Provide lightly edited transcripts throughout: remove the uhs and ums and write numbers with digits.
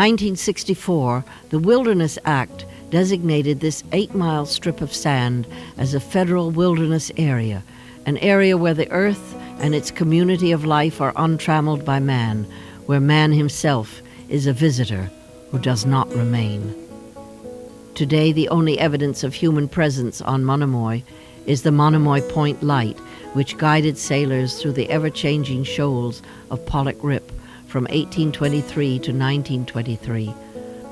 1964, the Wilderness Act designated this 8-mile strip of sand as a federal wilderness area, an area where the earth and its community of life are untrammeled by man, where man himself is a visitor who does not remain. Today, the only evidence of human presence on Monomoy is the Monomoy Point light, which guided sailors through the ever-changing shoals of Pollock Rip from 1823 to 1923.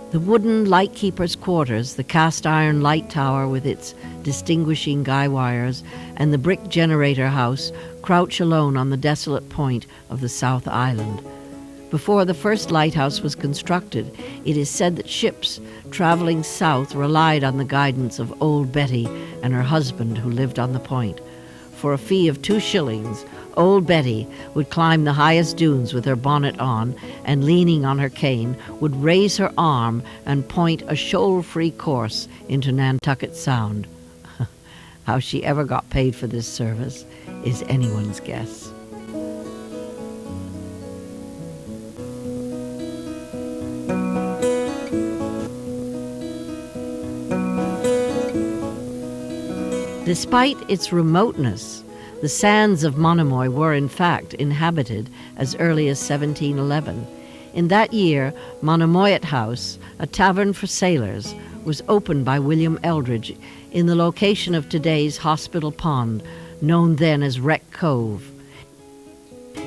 The wooden lightkeeper's quarters, the cast-iron light tower with its distinguishing guy wires, and the brick generator house crouch alone on the desolate point of the South Island. Before the first lighthouse was constructed, it is said that ships traveling south relied on the guidance of Old Betty and her husband who lived on the point. For a fee of 2 shillings, Old Betty would climb the highest dunes with her bonnet on, and leaning on her cane, would raise her arm and point a shoal-free course into Nantucket Sound. How she ever got paid for this service is anyone's guess. Despite its remoteness, the sands of Monomoy were in fact inhabited as early as 1711. In that year, Monomoyet House, a tavern for sailors, was opened by William Eldridge in the location of today's Hospital Pond, known then as Wreck Cove.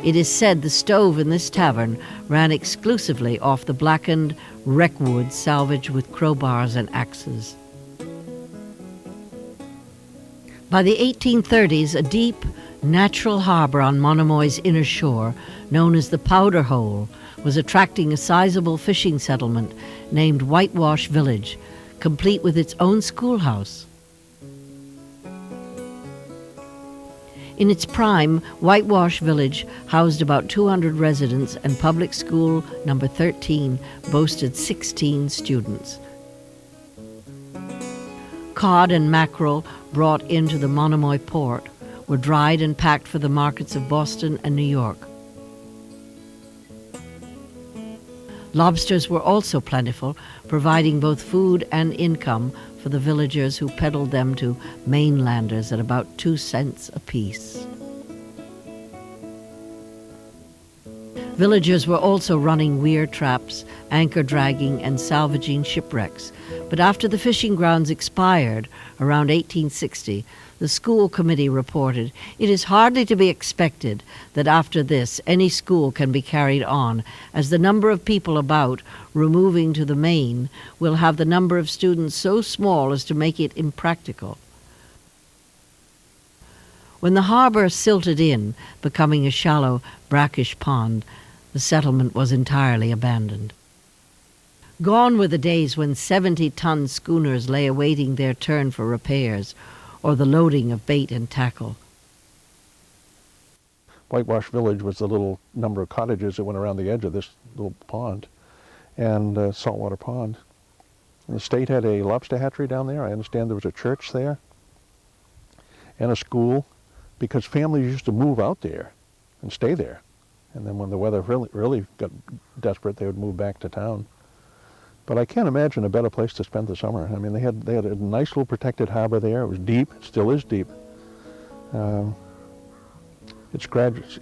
It is said the stove in this tavern ran exclusively off the blackened wreck wood salvaged with crowbars and axes. By the 1830s, a deep, natural harbor on Monomoy's inner shore, known as the Powder Hole, was attracting a sizable fishing settlement named Whitewash Village, complete with its own schoolhouse. In its prime, Whitewash Village housed about 200 residents, and public school number 13 boasted 16 students. Cod and mackerel brought into the Monomoy port were dried and packed for the markets of Boston and New York. Lobsters were also plentiful, providing both food and income for the villagers who peddled them to mainlanders at about 2 cents apiece. Villagers were also running weir traps, anchor dragging, and salvaging shipwrecks. But after the fishing grounds expired, around 1860, the school committee reported, "It is hardly to be expected that after this any school can be carried on, as the number of people about removing to the main will have the number of students so small as to make it impractical." When the harbor silted in, becoming a shallow, brackish pond, the settlement was entirely abandoned. Gone were the days when 70-ton schooners lay awaiting their turn for repairs, or the loading of bait and tackle. Whitewash Village was the little number of cottages that went around the edge of this little pond, and saltwater pond. And the state had a lobster hatchery down there. I understand there was a church there, and a school, because families used to move out there and stay there. And then when the weather really got desperate, they would move back to town. But I can't imagine a better place to spend the summer. I mean, they had a nice little protected harbor there. It was deep, it still is deep. It's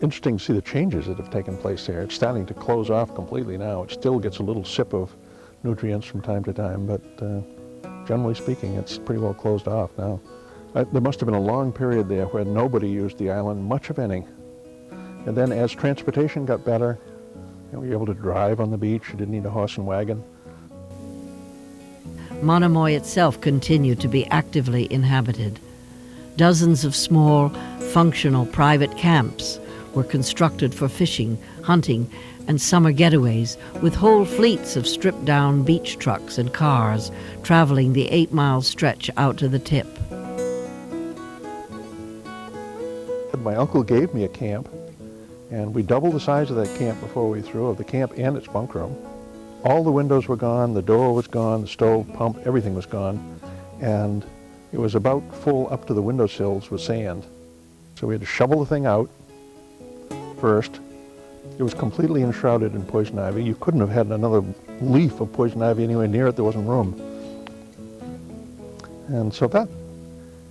interesting to see the changes that have taken place there. It's starting to close off completely now. It still gets a little sip of nutrients from time to time, but generally speaking, it's pretty well closed off now. There must have been a long period there where nobody used the island, much of any. And then as transportation got better, you were able to drive on the beach. You didn't need a horse and wagon. Monomoy itself continued to be actively inhabited. Dozens of small, functional private camps were constructed for fishing, hunting, and summer getaways, with whole fleets of stripped-down beach trucks and cars traveling the 8-mile stretch out to the tip. My uncle gave me a camp, and we doubled the size of that camp before we threw, of the camp and its bunk room. All the windows were gone, the door was gone, the stove, pump, everything was gone, and it was about full up to the windowsills with sand. So we had to shovel the thing out first, It was completely enshrouded in poison ivy. You couldn't have had another leaf of poison ivy anywhere near it. There wasn't room. And so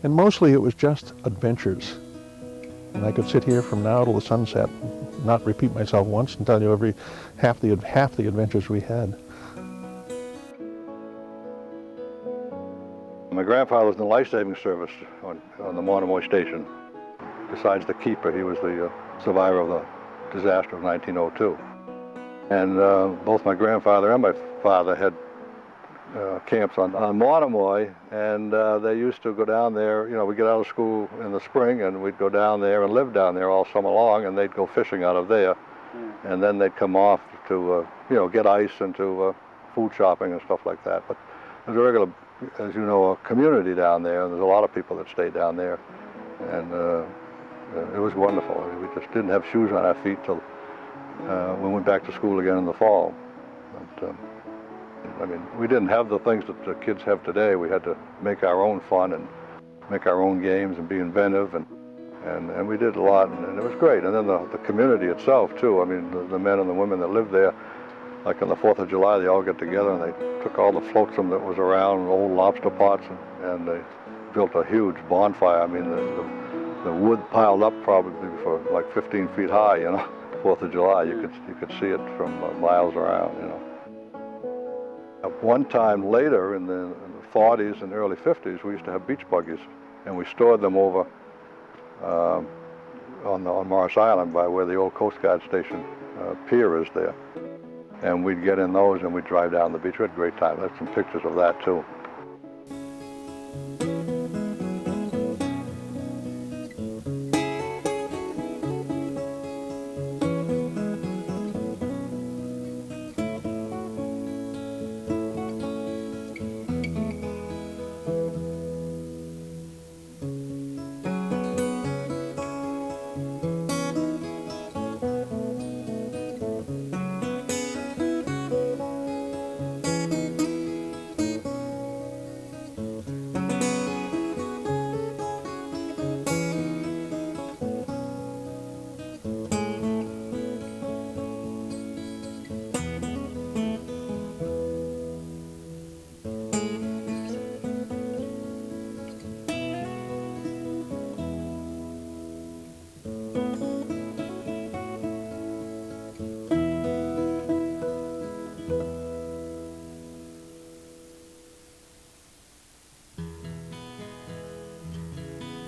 and mostly it was just adventures. And I could sit here from now till the sunset, not repeat myself once, and tell you every half the adventures we had. My grandfather was in the life-saving service on the Monomoy station. Besides the keeper, he was the survivor of the disaster of 1902. And both my grandfather and my father had camps on Monomoy, and they used to go down there. You know, we'd get out of school in the spring, and we'd go down there and live down there all summer long, and they'd go fishing out of there. And then they'd come off to, get ice and to food shopping and stuff like that. But there's a regular, as you know, a community down there, and there's a lot of people that stayed down there. And it was wonderful. We just didn't have shoes on our feet till we went back to school again in the fall. But, we didn't have the things that the kids have today. We had to make our own fun and make our own games and be inventive, and we did a lot, and it was great. And then the community itself, too. I mean, the men and the women that lived there, like on the 4th of July, they all get together and they took all the flotsam that was around, old lobster pots, and they built a huge bonfire. I mean, the wood piled up probably for like 15 feet high, 4th of July. You could see it from miles around, At one time later, in the 40s and early 50s, we used to have beach buggies, and we stored them over on Morris Island by where the old Coast Guard station pier is there. And we'd get in those and we'd drive down the beach. We had a great time. There's some pictures of that, too.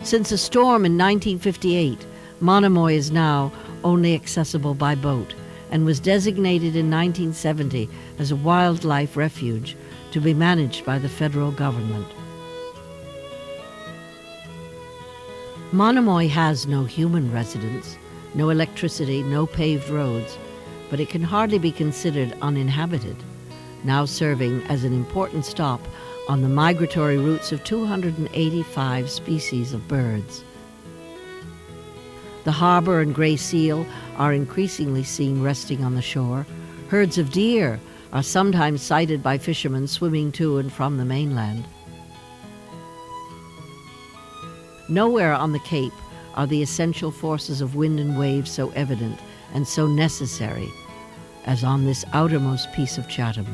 Since a storm in 1958, Monomoy is now only accessible by boat and was designated in 1970 as a wildlife refuge to be managed by the federal government. Monomoy has no human residents, no electricity, no paved roads, but it can hardly be considered uninhabited, now serving as an important stop on the migratory routes of 285 species of birds. The harbor and gray seal are increasingly seen resting on the shore. Herds of deer are sometimes sighted by fishermen swimming to and from the mainland. Nowhere on the Cape are the essential forces of wind and wave so evident and so necessary as on this outermost piece of Chatham.